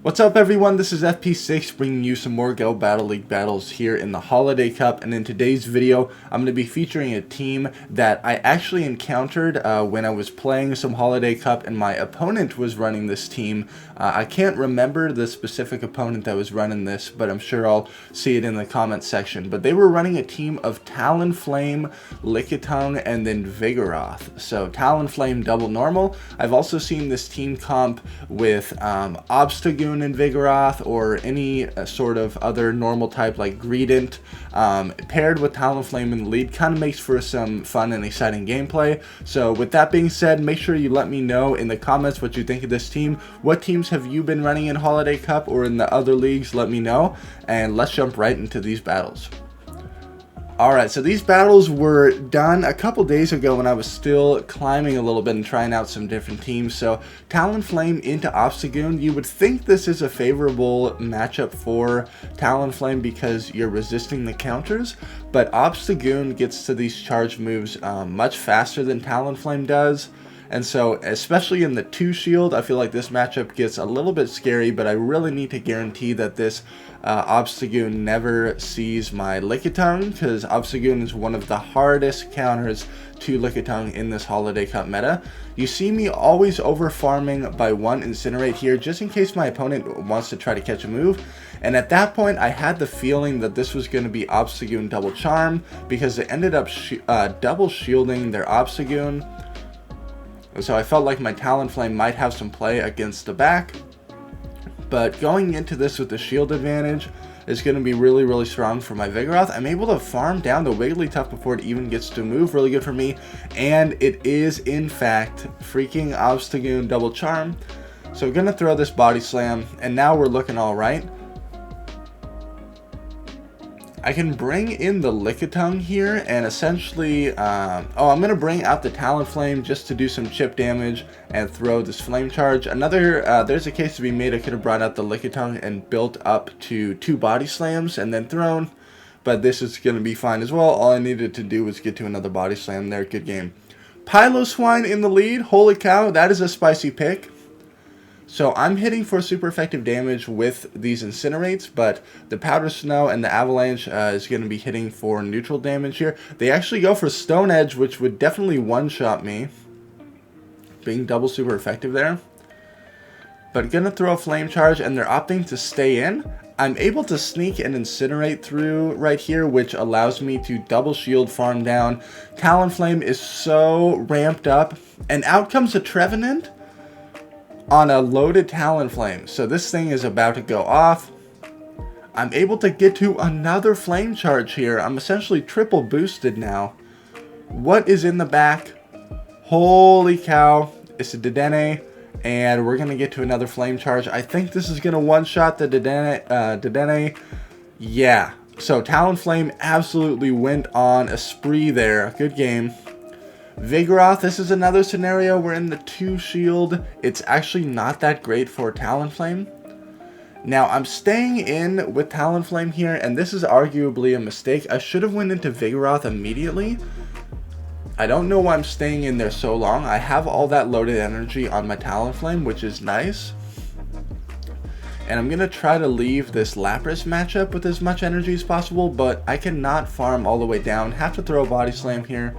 What's up everyone, this is FP6 bringing you some more Go Battle League battles here in the Holiday Cup, and in today's video I'm going to be featuring a team that I actually encountered when I was playing some Holiday Cup and my opponent was running this team. I can't remember the specific opponent that was running this, but I'm sure I'll see it in the comment section. But they were running a team of Talonflame, Lickitung, and then Vigoroth. So Talonflame double normal. I've also seen this team comp with Obstagoon and Vigoroth, or any sort of other normal type like Greedent, paired with Talonflame in the lead. Kind of makes for some fun and exciting gameplay. So with that being said, make sure you let me know in the comments what you think of this team. What teams have you been running in Holiday Cup or in the other leagues? Let me know, and let's jump right into these battles. Alright, so these battles were done a couple days ago when I was still climbing a little bit and trying out some different teams. So Talonflame into Obstagoon, you would think this is a favorable matchup for Talonflame because you're resisting the counters, but Obstagoon gets to these charge moves much faster than Talonflame does. And so, especially in the 2 shield, I feel like this matchup gets a little bit scary, but I really need to guarantee that this Obstagoon never sees my Lickitung, because Obstagoon is one of the hardest counters to Lickitung in this Holiday Cup meta. You see me always over farming by 1 Incinerate here, just in case my opponent wants to try to catch a move. And at that point, I had the feeling that this was going to be Obstagoon double charm, because they ended up double shielding their Obstagoon. So I felt like my Talonflame might have some play against the back. But going into this with the shield advantage is going to be really strong for my Vigoroth. I'm able to farm down the Wigglytuff before it even gets to move. Really good for me. And it is, in fact, freaking Obstagoon double charm. So I'm going to throw this Body Slam, and now we're looking alright. I can bring in the Lickitung here and essentially, I'm going to bring out the Talonflame just to do some chip damage and throw this Flame Charge. There's a case to be made. I could have brought out the Lickitung and built up to 2 Body Slams and then thrown, but this is going to be fine as well. All I needed to do was get to another Body Slam there. Good game. Piloswine in the lead. Holy cow, that is a spicy pick. So I'm hitting for super effective damage with these Incinerates, but the Powder Snow and the Avalanche is going to be hitting for neutral damage here. They actually go for Stone Edge, which would definitely one-shot me, being double super effective there. But going to throw a Flame Charge, and they're opting to stay in. I'm able to sneak and Incinerate through right here, which allows me to double shield farm down. Talonflame is so ramped up, and out comes a Trevenant on a loaded Talonflame. So this thing is about to go off. I'm able to get to another Flame Charge here. I'm essentially triple boosted now. What is in the back? Holy cow. It's a Dedenne, and we're going to get to another Flame Charge. I think this is going to one-shot the Dedenne. Yeah. So Talonflame absolutely went on a spree there. Good game. Vigoroth, this is another scenario where in the 2 shield, it's actually not that great for Talonflame. Now, I'm staying in with Talonflame here, and this is arguably a mistake. I should have went into Vigoroth immediately. I don't know why I'm staying in there so long. I have all that loaded energy on my Talonflame, which is nice. And I'm going to try to leave this Lapras matchup with as much energy as possible, but I cannot farm all the way down. Have to throw a Body Slam here.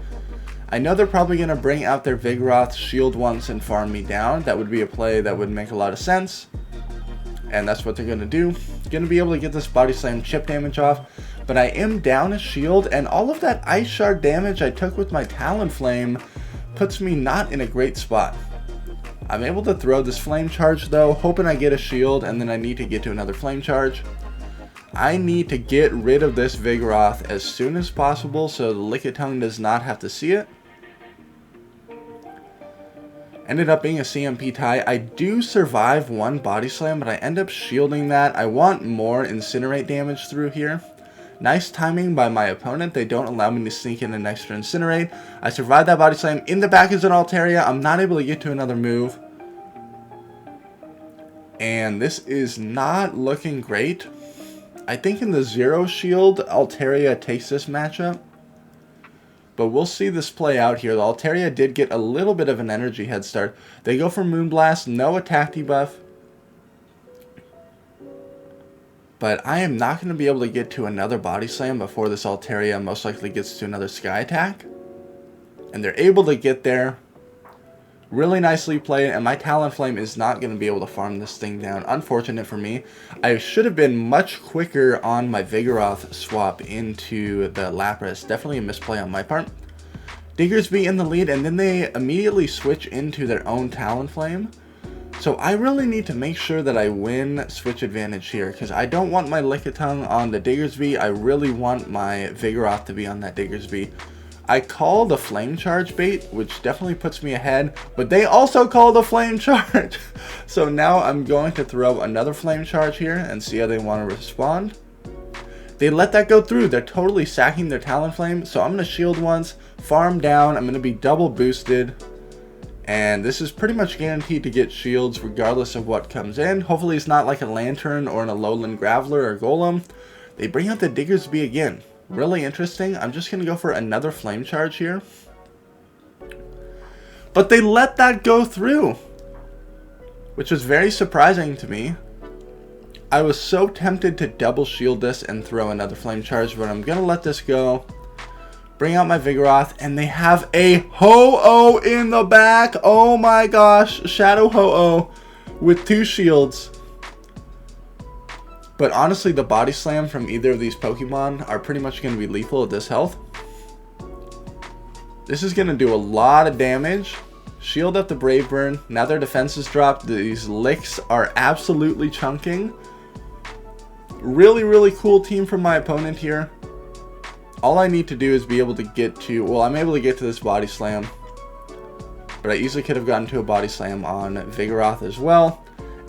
I know they're probably going to bring out their Vigoroth, shield once, and farm me down. That would be a play that would make a lot of sense. And that's what they're going to do. Going to be able to get this Body Slam chip damage off. But I am down a shield, and all of that Ice Shard damage I took with my Talonflame puts me not in a great spot. I'm able to throw this Flame Charge though, hoping I get a shield, and then I need to get to another Flame Charge. I need to get rid of this Vigoroth as soon as possible so the Lickitung does not have to see it. Ended up being a CMP tie. I do survive 1 Body Slam, but I end up shielding that. I want more Incinerate damage through here. Nice timing by my opponent. They don't allow me to sneak in an extra Incinerate. I survived that Body Slam. In the back is an Altaria. I'm not able to get to another move. And this is not looking great. I think in the 0 shield, Altaria takes this matchup. But we'll see this play out here. The Altaria did get a little bit of an energy head start. They go for Moonblast, no attack debuff. But I am not going to be able to get to another body slam before this Altaria most likely gets to another sky attack. And they're able to get there. Really nicely played, and my Talonflame is not going to be able to farm this thing down. Unfortunate for me. I should have been much quicker on my Vigoroth swap into the Lapras. Definitely a misplay on my part. Diggersby in the lead, and then they immediately switch into their own Talonflame. So I really need to make sure that I win switch advantage here, because I don't want my Lickitung on the Diggersby. I really want my Vigoroth to be on that Diggersby. I call the Flame Charge bait, which definitely puts me ahead, but they also call the Flame Charge. So now I'm going to throw another Flame Charge here and see how they want to respond. They let that go through. They're totally sacking their Talonflame, so I'm going to shield once, farm down, I'm going to be double boosted, and this is pretty much guaranteed to get shields regardless of what comes in. Hopefully it's not like a Lantern or an Alolan Graveler or Golem. They bring out the Diggersby again. Really interesting. I'm just going to go for another Flame Charge here. But they let that go through, which was very surprising to me. I was so tempted to double shield this and throw another Flame Charge, but I'm going to let this go. Bring out my Vigoroth, and they have a Ho-Oh in the back. Oh my gosh. Shadow Ho-Oh with 2 shields. But honestly, the Body Slam from either of these Pokemon are pretty much going to be lethal at this health. This is going to do a lot of damage. Shield up the Brave Bird. Now their defense is dropped. These licks are absolutely chunking. Really, really cool team from my opponent here. All I need to do is be able to get to... Well, I'm able to get to this Body Slam. But I easily could have gotten to a Body Slam on Vigoroth as well.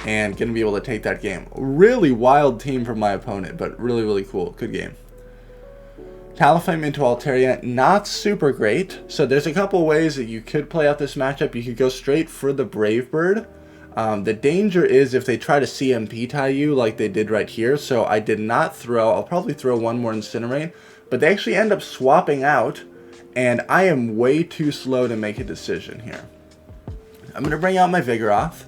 And going to be able to take that game. Really wild team from my opponent, but really, really cool. Good game. Talonflame into Altaria, not super great. So there's a couple ways that you could play out this matchup. You could go straight for the Brave Bird. The danger is if they try to CMP tie you like they did right here. So I did not throw. I'll probably throw one more Incinerate. But they actually end up swapping out. And I am way too slow to make a decision here. I'm going to bring out my Vigoroth,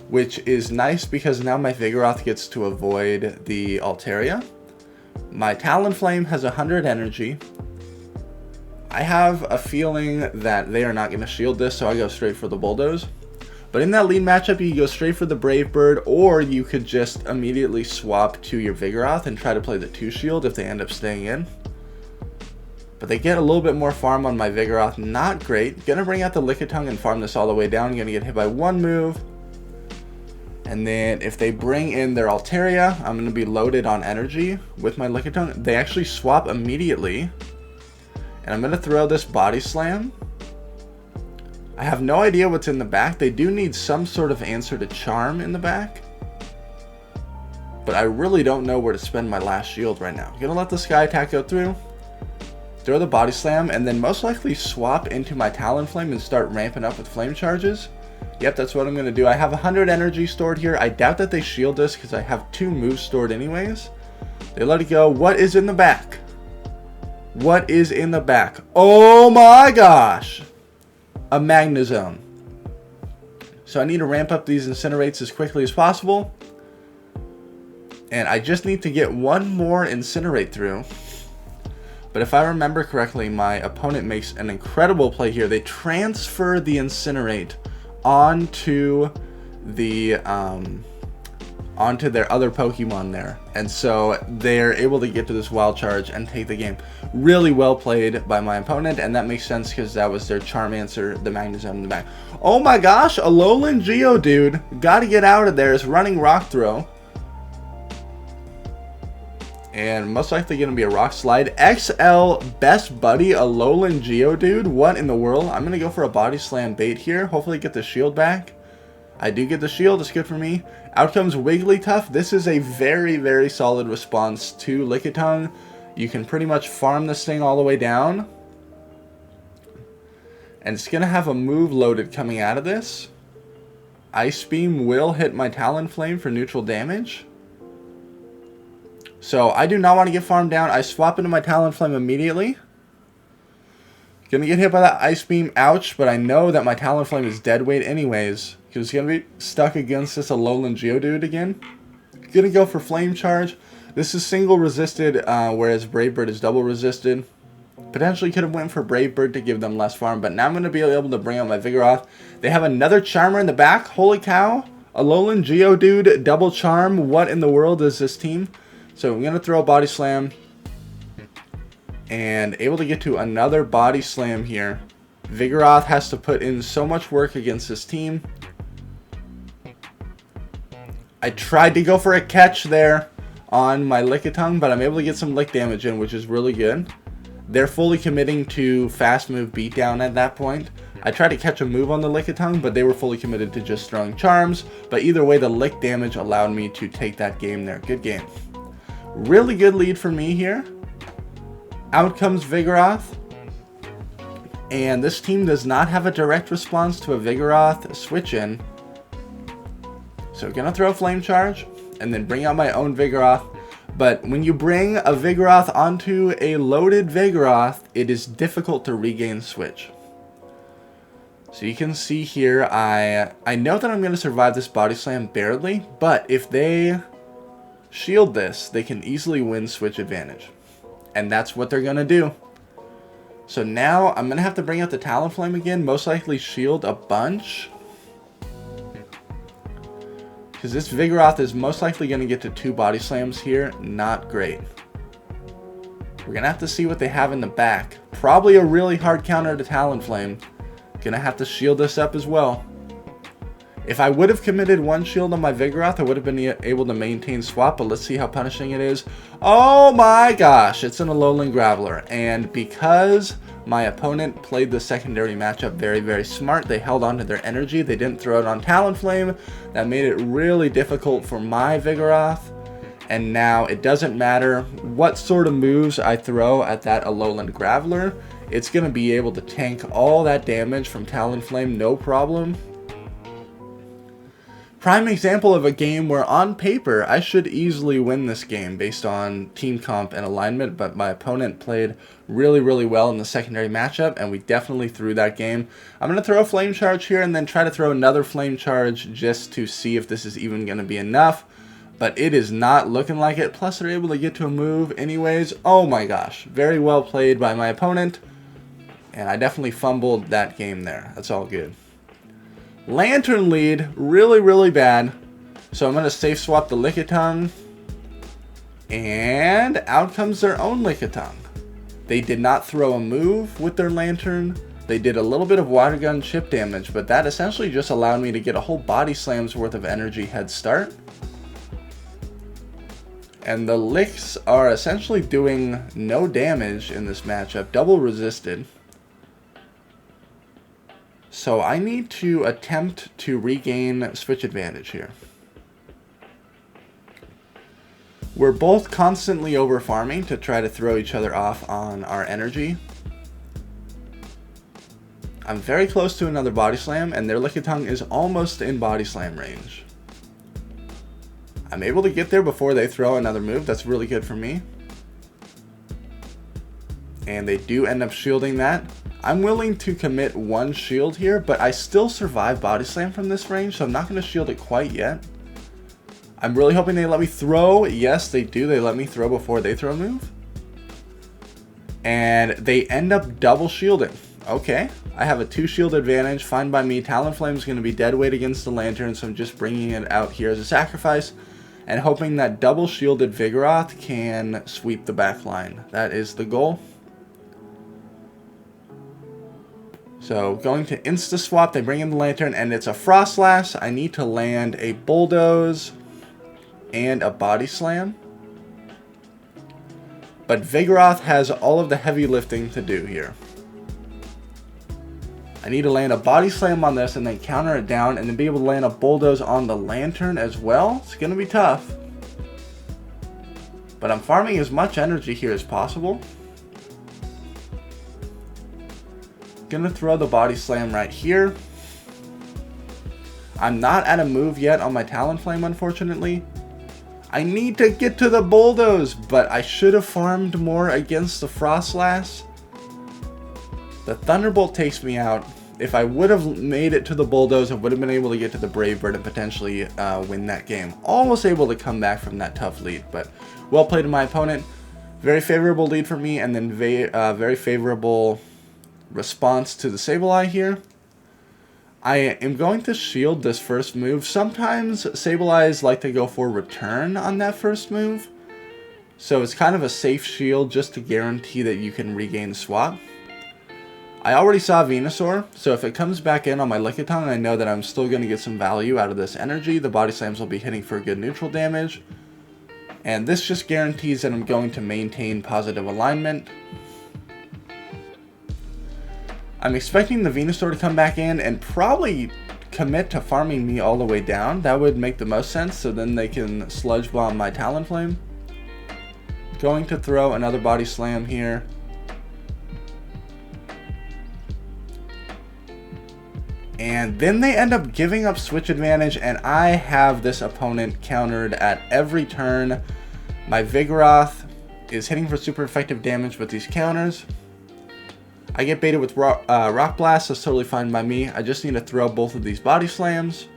which is nice because now my Vigoroth gets to avoid the Altaria. My Talonflame has 100 energy. I have a feeling that they are not going to shield this, so I go straight for the Bulldoze. But in that lead matchup, you can go straight for the Brave Bird, or you could just immediately swap to your Vigoroth and try to play the 2 shield if they end up staying in. But they get a little bit more farm on my Vigoroth. Not great. Gonna bring out the Lickitung and farm this all the way down. Gonna get hit by 1 move. And then if they bring in their Altaria, I'm going to be loaded on energy with my Lickitung. They actually swap immediately. And I'm going to throw this Body Slam. I have no idea what's in the back. They do need some sort of answer to Charm in the back. But I really don't know where to spend my last shield right now. I'm going to let the Sky Attack go through. Throw the Body Slam. And then most likely swap into my Talonflame and start ramping up with Flame Charges. Yep, that's what I'm going to do. I have 100 energy stored here. I doubt that they shield this because I have 2 moves stored anyways. They let it go. What is in the back? What is in the back? Oh my gosh! A Magnezone. So I need to ramp up these Incinerates as quickly as possible. And I just need to get 1 more Incinerate through. But if I remember correctly, my opponent makes an incredible play here. They transfer the Incinerate onto the onto their other Pokemon there, and so they're able to get to this Wild Charge and take the game. Really well played by my opponent, and that makes sense because that was their Charm answer, the Magnezone in the back. Oh my gosh, a Alolan Geodude, gotta get out of there. Is running Rock Throw, and most likely going to be a Rock Slide. XL Best Buddy, Alolan Geodude. What in the world? I'm going to go for a Body Slam bait here. Hopefully get the shield back. I do get the shield. It's good for me. Out comes Wigglytuff. This is a very, very solid response to Lickitung. You can pretty much farm this thing all the way down. And it's going to have a move loaded coming out of this. Ice Beam will hit my Talonflame for neutral damage. So I do not want to get farmed down. I swap into my Talonflame immediately. Gonna get hit by that Ice Beam. Ouch, but I know that my Talonflame is dead weight anyways. Because it's gonna be stuck against this Alolan Geodude again. Gonna go for Flame Charge. This is single resisted, whereas Brave Bird is double resisted. Potentially could have went for Brave Bird to give them less farm, but now I'm going to be able to bring out my Vigoroth. They have another Charmer in the back. Holy cow. Alolan Geodude, double Charm. What in the world is this team? So I'm going to throw a Body Slam. And able to get to another Body Slam here. Vigoroth has to put in so much work against this team. I tried to go for a catch there on my Lickitung, but I'm able to get some lick damage in, which is really good. They're fully committing to fast move beatdown at that point. I tried to catch a move on the Lickitung, but they were fully committed to just throwing charms. But either way, the lick damage allowed me to take that game there. Good game. Really good lead for me here. Out comes Vigoroth. And this team does not have a direct response to a Vigoroth switch in. So I'm going to throw a Flame Charge and then bring out my own Vigoroth. But when you bring a Vigoroth onto a loaded Vigoroth, it is difficult to regain switch. So you can see here, I know that I'm going to survive this Body Slam barely, but if they shield this, they can easily win switch advantage. And that's what they're going to do. So now I'm going to have to bring out the Talonflame again, most likely shield a bunch. Because this Vigoroth is most likely going to get to 2 Body Slams here. Not great. We're going to have to see what they have in the back. Probably a really hard counter to Talonflame. Going to have to shield this up as well. If I would have committed 1 shield on my Vigoroth, I would have been able to maintain swap. But let's see how punishing it is. Oh my gosh. It's an Alolan Graveler. And because my opponent played the secondary matchup very, very smart, they held on to their energy. They didn't throw it on Talonflame. That made it really difficult for my Vigoroth. And now it doesn't matter what sort of moves I throw at that Alolan Graveler. It's going to be able to tank all that damage from Talonflame, no problem. Prime example of a game where on paper I should easily win this game based on team comp and alignment, but my opponent played really, really well in the secondary matchup, and we definitely threw that game. I'm going to throw a Flame Charge here and then try to throw another Flame Charge just to see if this is even going to be enough, but it is not looking like it. Plus they're able to get to a move anyways. Oh my gosh, very well played by my opponent, and I definitely fumbled that game there. That's all good. Lantern lead, really, really bad. So I'm going to safe swap the Lickitung. And out comes their own Lickitung. They did not throw a move with their Lantern. They did a little bit of water gun chip damage, but that essentially just allowed me to get a whole Body Slam's worth of energy head start. And the Licks are essentially doing no damage in this matchup, double resisted. So I need to attempt to regain switch advantage here. We're both constantly over farming to try to throw each other off on our energy. I'm very close to another Body Slam, and their Lickitung is almost in Body Slam range. I'm able to get there before they throw another move. That's really good for me. And they do end up shielding that. I'm willing to commit 1 shield here, but I still survive Body Slam from this range, so I'm not going to shield it quite yet. I'm really hoping they let me throw. Yes, they do. They let me throw before they throw a move. And they end up double shielding. Okay, I have a 2 shield advantage. Fine by me. Talonflame is going to be dead weight against the Lantern, so I'm just bringing it out here as a sacrifice and hoping that double shielded Vigoroth can sweep the back line. That is the goal. So going to insta swap, they bring in the Lantern, and it's a Frostlass. I need to land a Bulldoze and a Body Slam. But Vigoroth has all of the heavy lifting to do here. I need to land a Body Slam on this and then counter it down and then be able to land a Bulldoze on the Lantern as well. It's going to be tough. But I'm farming as much energy here as possible. Gonna throw the Body Slam right here. I'm not at a move yet on my Talonflame, unfortunately. I need to get to the Bulldoze, but I should have farmed more against the Frostlass. The Thunderbolt takes me out. if I would have made it to the bulldoze, I would have been able to get to the brave bird and potentially win that game. Almost able to come back from that tough lead, but well played to my opponent. Very favorable lead for me, and then very favorable response to the Sableye here. I am going to shield this first move. Sometimes Sableyes like to go for return on that first move, so it's kind of a safe shield just to guarantee that you can regain swap. I already saw Venusaur, so if it comes back in on my Lickitung, I know that I'm still going to get some value out of this energy. The body slams will be hitting for good neutral damage, and this just guarantees that I'm going to maintain positive alignment. I'm expecting the Venusaur to come back in and probably commit to farming me all the way down. That would make the most sense, so then they can Sludge Bomb my Talonflame. Going to throw another Body Slam here. And then they end up giving up switch advantage, and I have this opponent countered at every turn. My Vigoroth is hitting for super effective damage with these counters. I get baited with Rock Blast, that's totally fine by me. I just need to throw both of these Body Slams.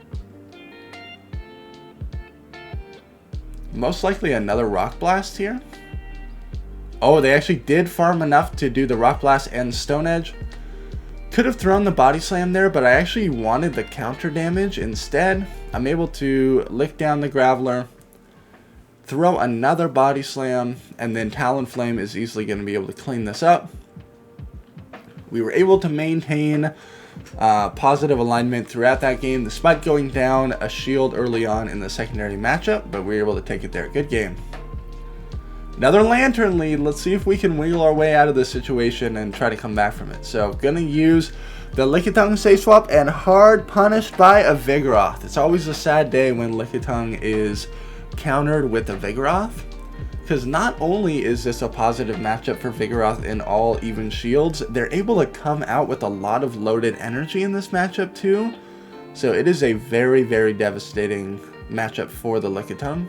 Most likely another Rock Blast here. Oh, they actually did farm enough to do the Rock Blast and Stone Edge. Could have thrown the Body Slam there, but I actually wanted the counter damage instead. I'm able to lick down the Graveler, throw another Body Slam, and then Talonflame is easily going to be able to clean this up. We were able to maintain positive alignment throughout that game, despite going down a shield early on in the secondary matchup, but we were able to take it there. Good game. Another Lantern lead. Let's see if we can wiggle our way out of this situation and try to come back from it. So, gonna use the Lickitung Safe Swap and hard punished by a Vigoroth. It's always a sad day when Lickitung is countered with a Vigoroth, because not only is this a positive matchup for Vigoroth in all even shields, they're able to come out with a lot of loaded energy in this matchup too. So it is a very, very devastating matchup for the Lickitung.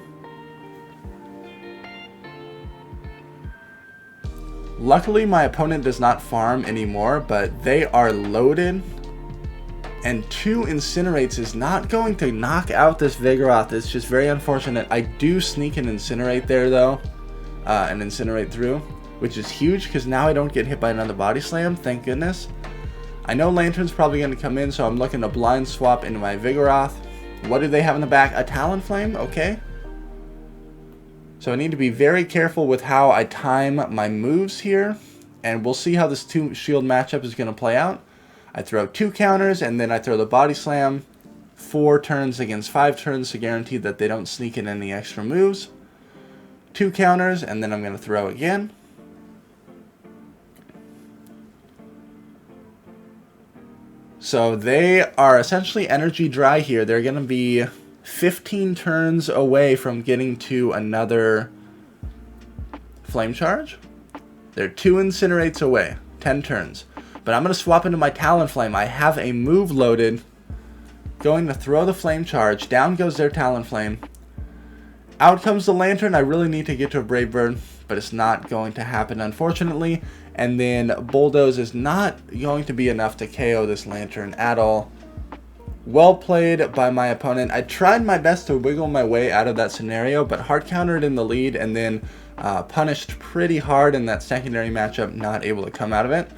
Luckily, my opponent does not farm anymore, but they are loaded, and 2 Incinerates is not going to knock out this Vigoroth. It's just very unfortunate. I do sneak an Incinerate there, though, an Incinerate through, which is huge because now I don't get hit by another Body Slam, thank goodness. I know Lantern's probably going to come in, so I'm looking to blind swap into my Vigoroth. What do they have in the back? A Talonflame? Okay. So I need to be very careful with how I time my moves here, and we'll see how this 2 shield matchup is going to play out. I throw 2 counters, and then I throw the Body Slam 4 turns against 5 turns to guarantee that they don't sneak in any extra moves. 2 counters, and then I'm going to throw again. So they are essentially energy dry here. They're going to be 15 turns away from getting to another Flame Charge. They're 2 Incinerates away, 10 turns. But I'm going to swap into my Talonflame. I have a move loaded. Going to throw the Flame Charge. Down goes their Talonflame. Out comes the Lantern. I really need to get to a Brave Bird, but it's not going to happen, unfortunately. And then Bulldoze is not going to be enough to KO this Lantern at all. Well played by my opponent. I tried my best to wiggle my way out of that scenario, but hard countered in the lead and then punished pretty hard in that secondary matchup, not able to come out of it.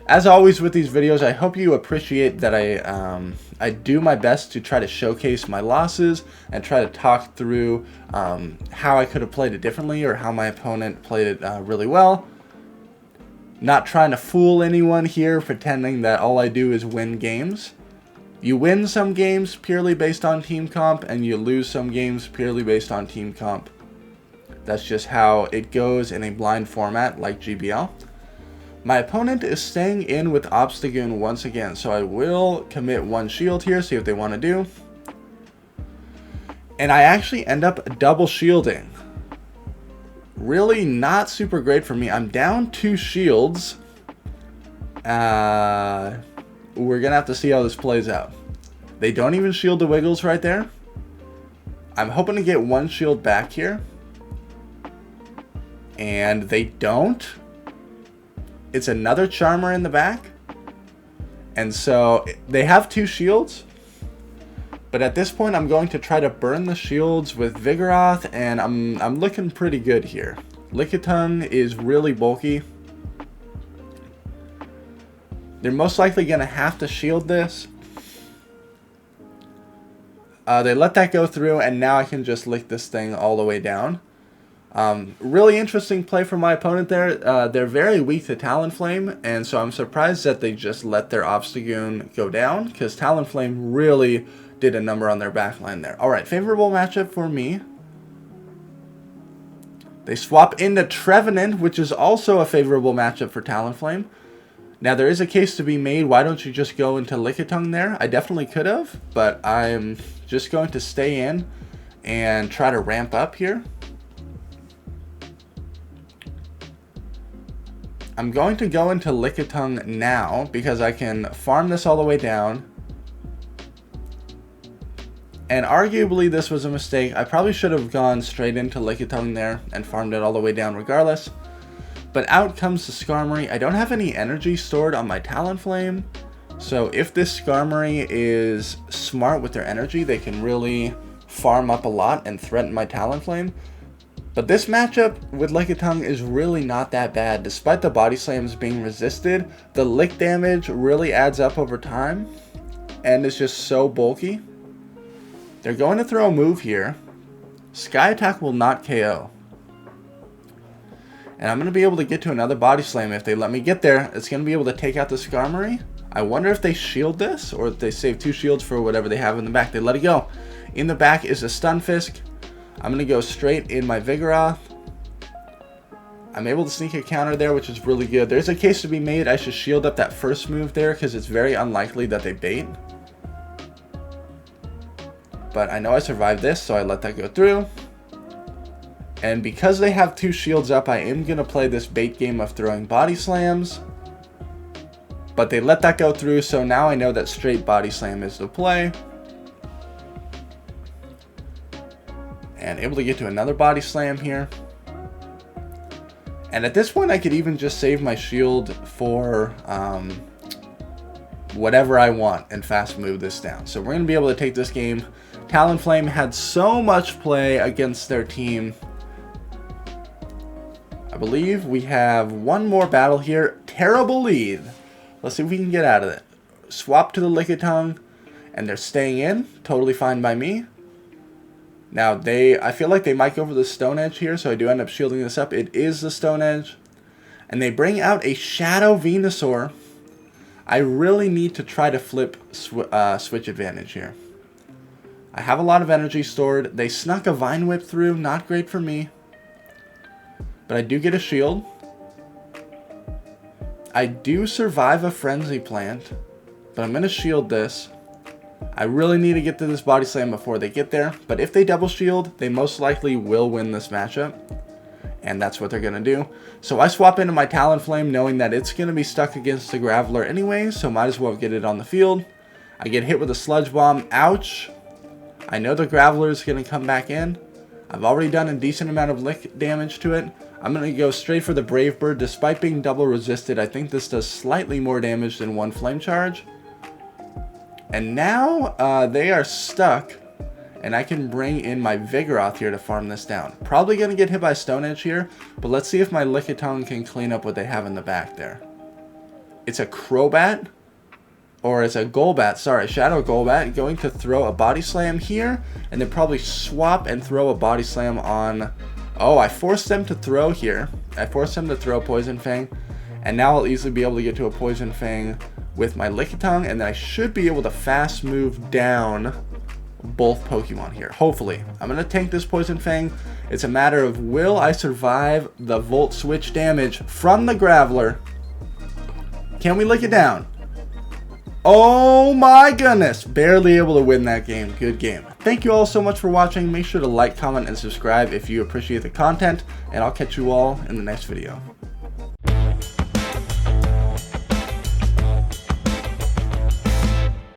As always with these videos, I hope you appreciate that I do my best to try to showcase my losses and try to talk through how I could have played it differently or how my opponent played it really well. Not trying to fool anyone here, pretending that all I do is win games. You win some games purely based on team comp, and you lose some games purely based on team comp. That's just how it goes in a blind format like GBL. My opponent is staying in with Obstagoon once again, so I will commit 1 shield here, see what they want to do. And I actually end up double shielding. Really not super great for me. I'm down 2 shields. We're going to have to see how this plays out. They don't even shield the Wiggles right there. I'm hoping to get 1 shield back here. And they don't. It's another Charmer in the back. And so they have 2 shields. But at this point, I'm going to try to burn the shields with Vigoroth, and I'm looking pretty good here. Lickitung is really bulky. They're most likely going to have to shield this. They let that go through, and now I can just lick this thing all the way down. Really interesting play from my opponent there. They're very weak to Talonflame, and so I'm surprised that they just let their Obstagoon go down, because Talonflame really did a number on their backline there. Alright, favorable matchup for me. They swap into Trevenant, which is also a favorable matchup for Talonflame. Now, there is a case to be made. Why don't you just go into Lickitung there? I definitely could have, but I'm just going to stay in and try to ramp up here. I'm going to go into Lickitung now because I can farm this all the way down. And arguably this was a mistake. I probably should have gone straight into Lickitung there and farmed it all the way down regardless. But out comes the Skarmory. I don't have any energy stored on my Talonflame. So if this Skarmory is smart with their energy, they can really farm up a lot and threaten my Talonflame. But this matchup with Lickitung is really not that bad. Despite the body slams being resisted, the lick damage really adds up over time. And it's just so bulky. They're going to throw a move here. Sky Attack will not KO. And I'm going to be able to get to another body slam if they let me get there. It's going to be able to take out the Skarmory. I wonder if they shield this or if they save 2 shields for whatever they have in the back. They let it go. In the back is a Stunfisk. I'm going to go straight in my Vigoroth. I'm able to sneak a counter there, which is really good. There's a case to be made. I should shield up that first move there because it's very unlikely that they bait. But I know I survived this, so I let that go through. And because they have 2 shields up, I am going to play this bait game of throwing body slams. But they let that go through, so now I know that straight body slam is the play. And able to get to another body slam here. And at this point, I could even just save my shield for whatever I want and fast move this down. So we're going to be able to take this game. Talonflame had so much play against their team. I believe we have one more battle here. Terrible lead. Let's see if we can get out of it. Swap to the Lickitung, and they're staying in. Totally fine by me. Now, I feel like they might go for the Stone Edge here, so I do end up shielding this up. It is the Stone Edge. And they bring out a Shadow Venusaur. I really need to try to flip switch advantage here. I have a lot of energy stored. They snuck a Vine Whip through. Not great for me. But I do get a shield. I do survive a Frenzy Plant. But I'm going to shield this. I really need to get to this body slam before they get there. But if they double shield, they most likely will win this matchup. And that's what they're going to do. So I swap into my Talonflame knowing that it's going to be stuck against the Graveler anyway. So might as well get it on the field. I get hit with a Sludge Bomb. Ouch. I know the Graveler is going to come back in. I've already done a decent amount of lick damage to it. I'm going to go straight for the Brave Bird. Despite being double resisted, I think this does slightly more damage than one Flame Charge. And now they are stuck. And I can bring in my Vigoroth here to farm this down. Probably going to get hit by Stone Edge here. But let's see if my Lickitung can clean up what they have in the back there. It's a Crobat. Or it's a Golbat, sorry, Shadow Golbat, going to throw a Body Slam here, and then probably swap and throw a Body Slam on... Oh, I forced them to throw here. I forced them to throw Poison Fang, and now I'll easily be able to get to a Poison Fang with my Lickitung, and then I should be able to fast move down both Pokemon here, hopefully. I'm going to tank this Poison Fang. It's a matter of will I survive the Volt Switch damage from the Graveler. Can we lick it down? Oh my goodness, barely able to win that game. Good game. Thank you all so much for watching. Make sure to like, comment, and subscribe if you appreciate the content, and I'll catch you all in the next video.